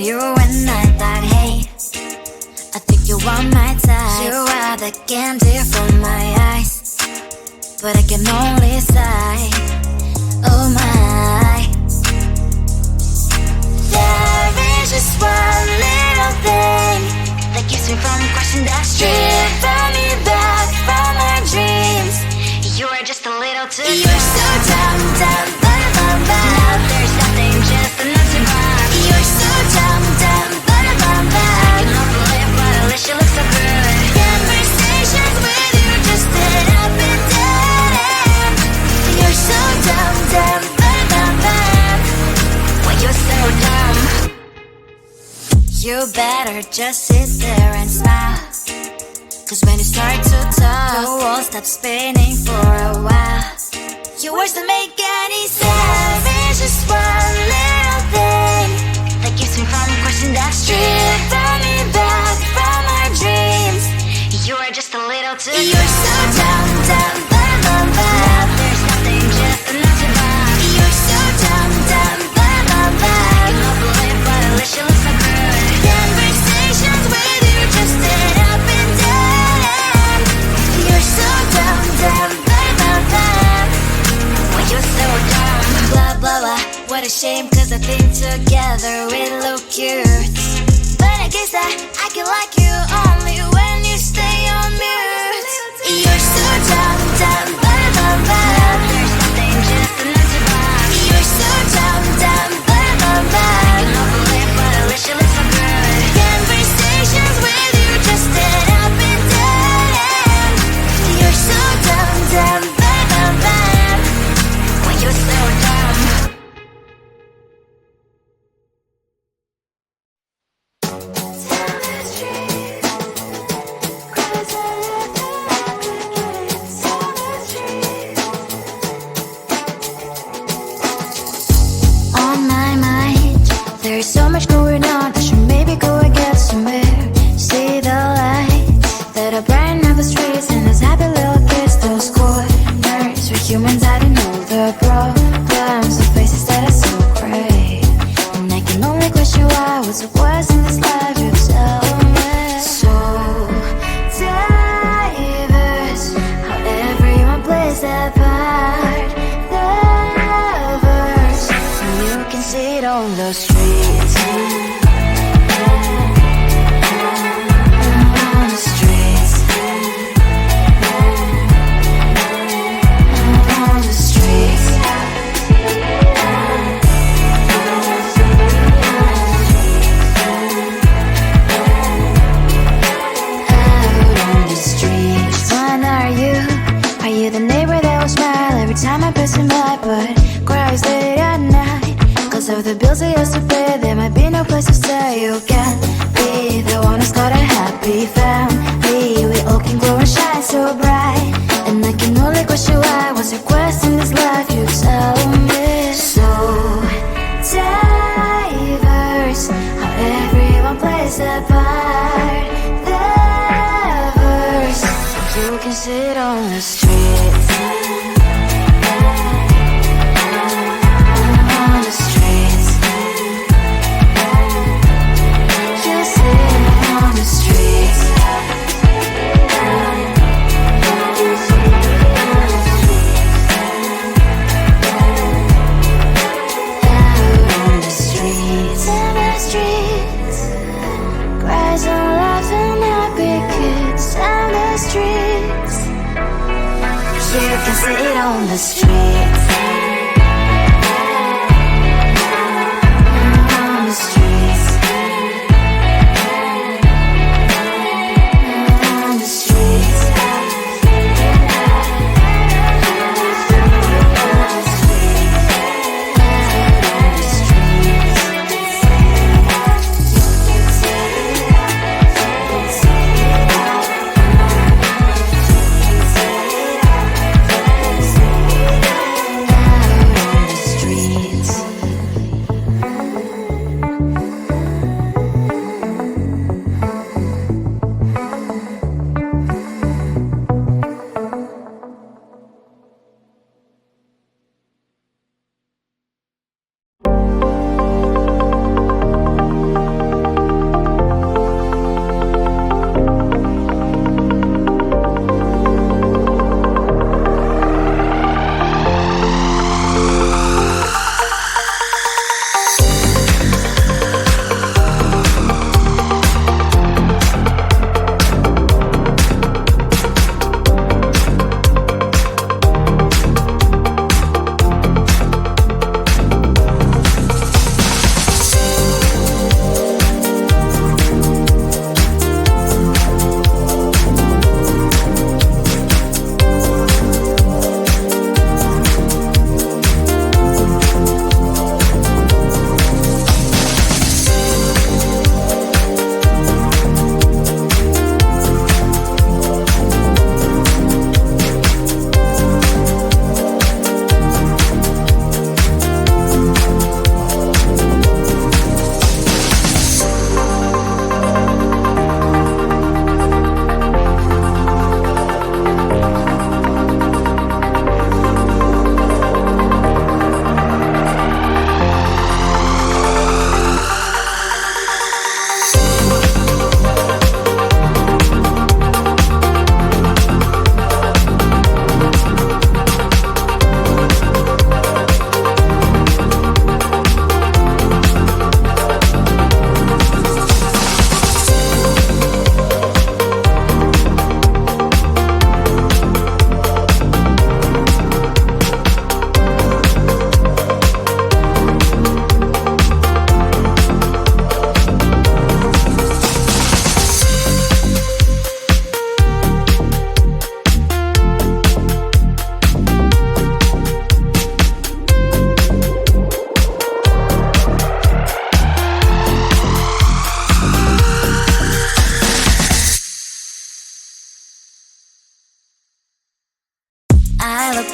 you and I thought, hey, I think you are my type. You are the candy from my eyes, but I can only sigh, oh my. There is just one little thing that keeps me from crossing that street. Bring me back from my dreams. You are just a little too good. You're so dumb, dumb, ba-da-bum-bum. Now there's nothing, just enough to bomb. You're so dumb, dumb, ba-da-bum-bum. I cannot believe, but at least you look so good. Conversations with you just end up in dead end. You're so dumb, dumb, ba-da-bum-bum. Why you're so dumb? You better just sit there and smile, 'cause when you start to talk, the world stops spinning for a while. Your words don't make any sense. There's just one little thing that keeps me from crossing that street. Bring me back from our dreams. You are just a little too good. You're so dumb, dumb, ba-da-bum-bum. Now there's nothing, just enough to bomb. You're so dumb, dumb, ba-da-bum-bum. I cannot believe, but at least you look so good. Conversations with you just end up in dead end. You're so dumb, dumb, ba-da-bum-bum. Why you're so dumb? Blah, blah, blah. What a shame, 'cause I think together we look cute. But I guess that I can like you only when you stay on mute. You're so dumb, dumb, ba-da-bum-bum. There's nothing, just enough to bomb. You're so dumb, dumb, ba-da-bum-bum. I cannot believe, but at least you look so good. Conversations with you just end up in dead end. You're so dumb, dumb, ba-da-bum-bum. Why you're so dumb? On my mind, there's so much going on. I should maybe go and get some air. See the lights that are brighten up the streets, and those happy little kids, those corners where humans hiding all the problems, the faces that are so great. And I can only question why, what's the worst in this life, you tell me. So diverse, how everyone plays their part. Diverse, and you can see it on the streets. On the streets. On the streets. Out on the streets. Which one are you? Are you the neighbor that will smile every time I pass him by, but cries late at night 'cause of the bills he has to pay? There might be no place to stay. You can be the one who's got a happy family. We all can glow and shine so bright, and I can only question why, what's your quest in this life, you tell me. So diverse, how everyone plays their part. Diverse, you can sit on the streets. On the streets. You sit on the streets. Out on the streets. On the streets. Cries and laughs and happy kids. On the streets. You can sit on the streets. On the streets. On the streets.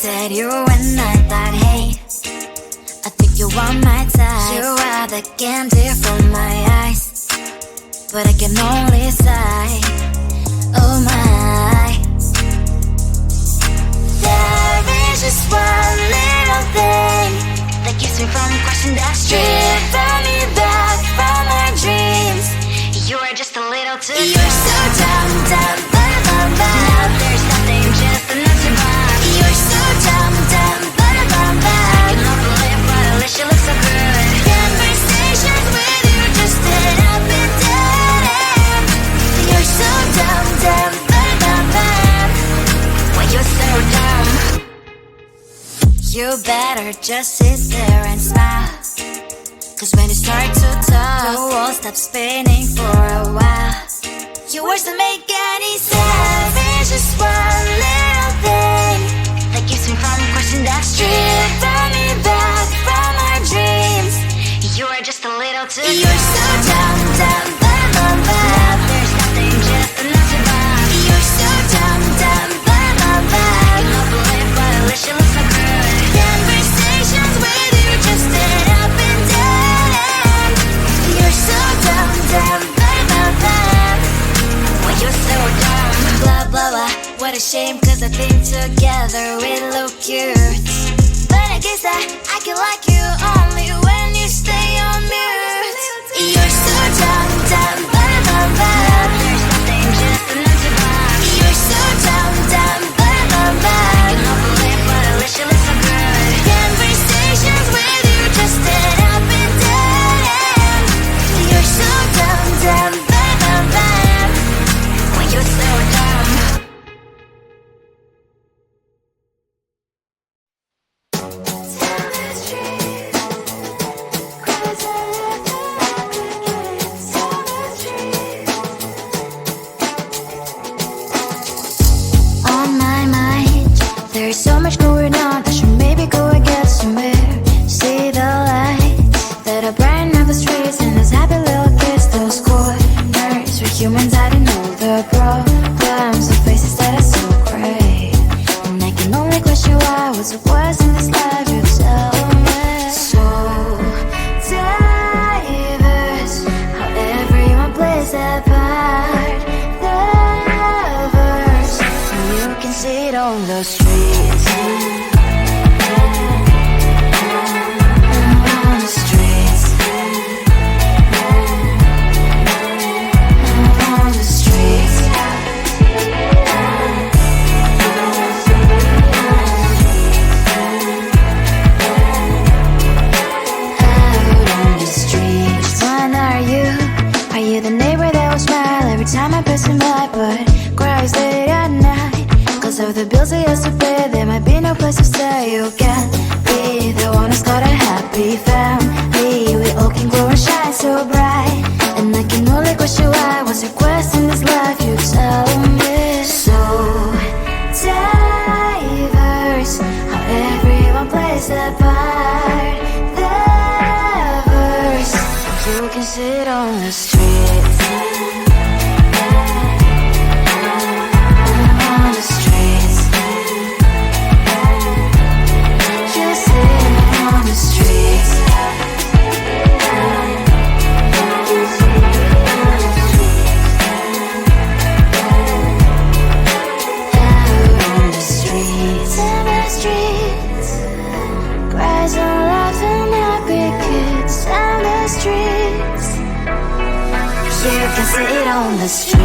looked at you and I thought, hey, I think you are my type. You are the candy from my eyes, but I can only sigh, oh my. There is just one little thing that keeps me from crossing that street, bring me back from my dreams. You are just a little too good. You're so dumb, dumb, bum, bum. Now there's nothing, just enough to buy. You're so dumb, dumb, bum, bum. I cannot believe, but at least you look so good. Conversations with you just end up in dead end. You're so dumb, dumb, bum, bum. Why you're so dumb? You better just sit there and smile, 'cause when you start to talk, the world stops spinning for a while. Your words don't make any sense. There's just one little thing that keeps me from crossing that street, bring me back from our dreams. You are just a little too good. You're so dumb, dumb, bum, bum, bum. Now there's nothing, just enough to buy. You're so dumb, dumb, bum, bum, bum. I cannot believe, but at least you look so good. Conversations with you just end up in dead end. You're so dumb, dumb, bum, bum, bum. Why you're so dumb? Blah, blah, blah. What a shame, 'cause I think together we look cute. But I guess that I can like you only when you stay on mute. You're so dumb, dumb, bum, bum, bum. There's nothing, just enough to buy. You're so dumb, dumb, bum, bum, bum. I cannot believe, but at least you look so good. Conversations with you just end up in dead end. You're so dumb, dumb, bum, bum, bum. Why you're so dumb? On my mind, there's so much going on. I should maybe go and get somewhere. See the lights that are brighten up the streets, and those happy little kids, those corners where humans hiding all the problems, the faces that are so great. And I can only question why, what's the worst in this life, you tell me. So diverse, how everyone plays their part. Lovers, you can see it on the streets. On the streets. On the streets. Out on the street. Which one are you? Are you the neighbor that will smile every time I pass him by, but cries late at night 'cause of the bills he has to pay? There might be no place to stay. You can be the one who's got a happy family. We all can glow and shine so bright, and I can only question why. What's your quest in this life, you tell me. So diverse, how everyone plays their part. Lovers, you can sit on the streets. On the streets. You sit on the streets. Out on the streets. In the streets. Cries and laughs and happy kids. On the streets. You can sit on the streets.